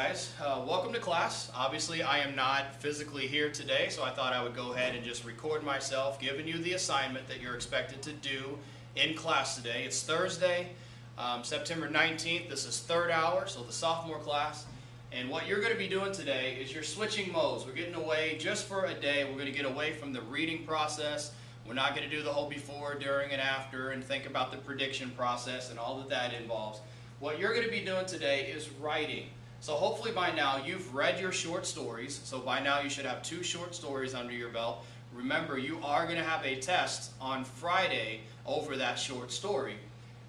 guys, welcome to class. Obviously I am not physically here today, so I thought I would go ahead and just record myself giving you the assignment that you're expected to do in class today. It's Thursday, September 19th. This is third hour, so the sophomore class. And what you're going to be doing today is you're switching modes. We're getting away just for a day. We're going to get away from the reading process. We're not going to do the whole before, during, and after and think about the prediction process and all that involves. What you're going to be doing today is writing. So hopefully by now you've read your short stories. So by now you should have 2 short stories under your belt. Remember, you are going to have a test on Friday over that short story.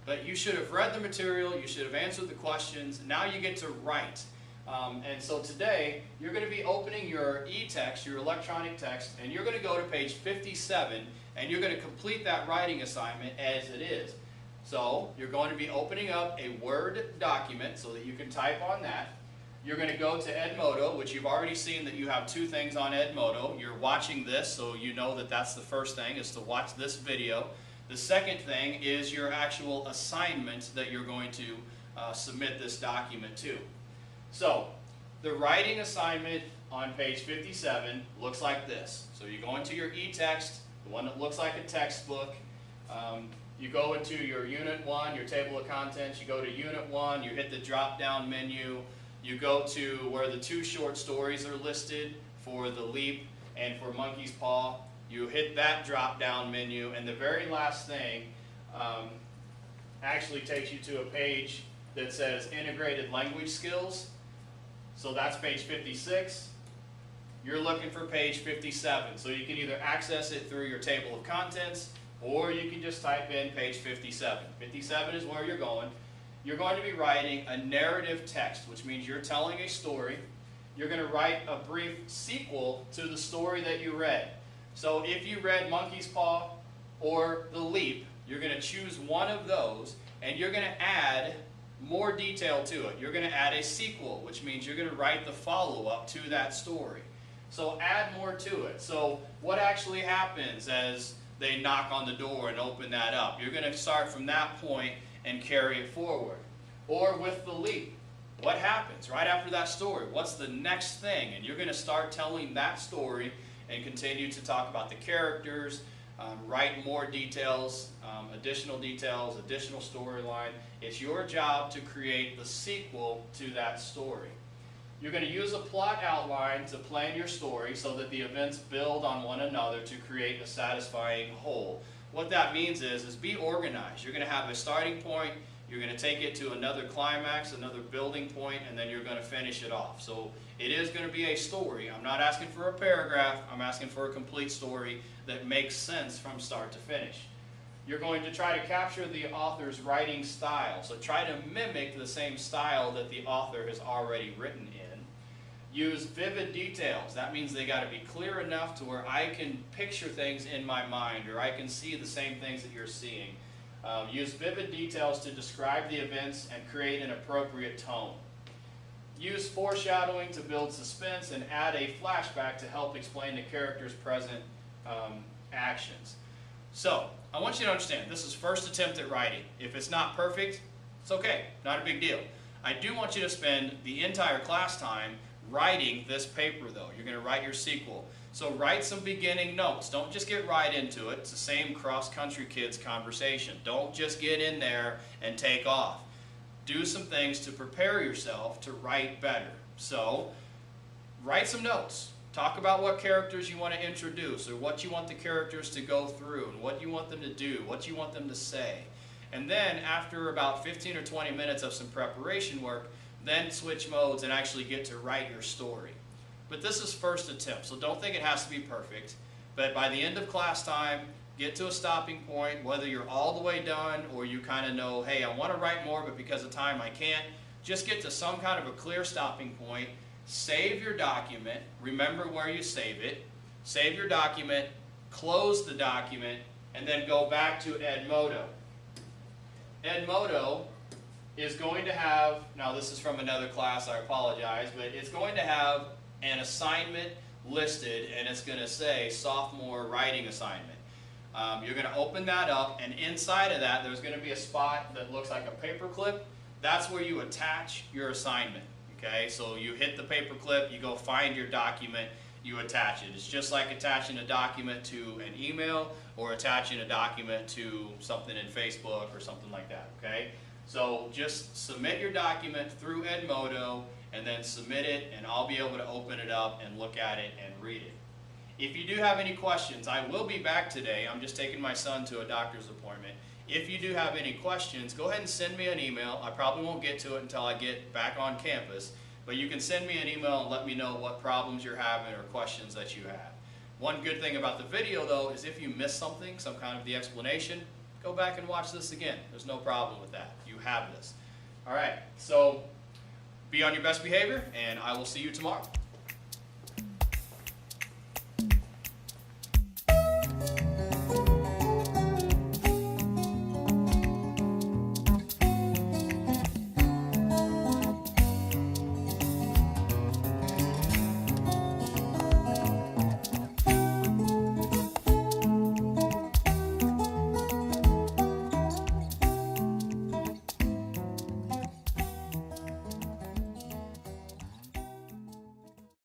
But you should have read the material, you should have answered the questions. Now you get to write. And so today you're going to be opening your e-text, your electronic text, and you're going to go to page 57 and you're going to complete that writing assignment as it is. So you're going to be opening up a Word document so that you can type on that. You're going to go to Edmodo, which you've already seen that you have 2 things on Edmodo. You're watching this, so you know that that's the first thing, is to watch this video. The second thing is your actual assignment that you're going to submit this document to. So the writing assignment on page 57 looks like this. So you go into your e-text, the one that looks like a textbook. You go into your Unit 1, your table of contents. You go to Unit 1, you hit the drop-down menu. You go to where the 2 short stories are listed for The Leap and for Monkey's Paw. You hit that drop-down menu, and the very last thing actually takes you to a page that says Integrated Language Skills. So that's page 56. You're looking for page 57. So you can either access it through your table of contents, or you can just type in page 57. 57 is where you're going. You're going to be writing a narrative text, which means you're telling a story. You're going to write a brief sequel to the story that you read. So if you read Monkey's Paw or The Leap, you're going to choose one of those, and you're going to add more detail to it. You're going to add a sequel, which means you're going to write the follow-up to that story. So add more to it. So what actually happens as they knock on the door and open that up? You're going to start from that point and carry it forward. Or with The Leap, what happens right after that story? What's the next thing? And you're going to start telling that story and continue to talk about the characters, write more details, additional storyline. It's your job to create the sequel to that story. You're going to use a plot outline to plan your story so that the events build on one another to create a satisfying whole. What that means is be organized. You're going to have a starting point, you're going to take it to another climax, another building point, and then you're going to finish it off. So it is going to be a story. I'm not asking for a paragraph, I'm asking for a complete story that makes sense from start to finish. You're going to try to capture the author's writing style. So try to mimic the same style that the author has already written in. Use vivid details. That means they got to be clear enough to where I can picture things in my mind, or I can see the same things that you're seeing. Use vivid details to describe the events and create an appropriate tone. Use foreshadowing to build suspense, and add a flashback to help explain the character's present actions. So, I want you to understand, this is first attempt at writing. If it's not perfect, it's okay, not a big deal. I do want you to spend the entire class time writing this paper though. You're going to write your sequel. So write some beginning notes. Don't just get right into it. It's the same cross-country kids conversation. Don't just get in there and take off. Do some things to prepare yourself to write better. So write some notes. Talk about what characters you want to introduce, or what you want the characters to go through, and what you want them to do, what you want them to say. And then after about 15 or 20 minutes of some preparation work, then switch modes and actually get to write your story. But this is first attempt, so don't think it has to be perfect. But by the end of class time, get to a stopping point, whether you're all the way done or you kind of know, hey, I want to write more, but because of time I can't. Just get to some kind of a clear stopping point. Save your document. Remember where you save it. Save your document, close the document, and then go back to Edmodo. Edmodo is going to have, now this is from another class, I apologize, but it's going to have an assignment listed, and it's going to say sophomore writing assignment. You're going to open that up, and inside of that there's going to be a spot that looks like a paper clip. That's where you attach your assignment. Okay, so you hit the paper clip, you go find your document, you attach it. It's just like attaching a document to an email or attaching a document to something in Facebook or something like that, okay? So just submit your document through Edmodo and then submit it, and I'll be able to open it up and look at it and read it. If you do have any questions, I will be back today. I'm just taking my son to a doctor's appointment. If you do have any questions, go ahead and send me an email. I probably won't get to it until I get back on campus, but you can send me an email and let me know what problems you're having or questions that you have. One good thing about the video though is if you miss something, some kind of the explanation, go back and watch this again. There's no problem with that. You have this. All right, so be on your best behavior, and I will see you tomorrow.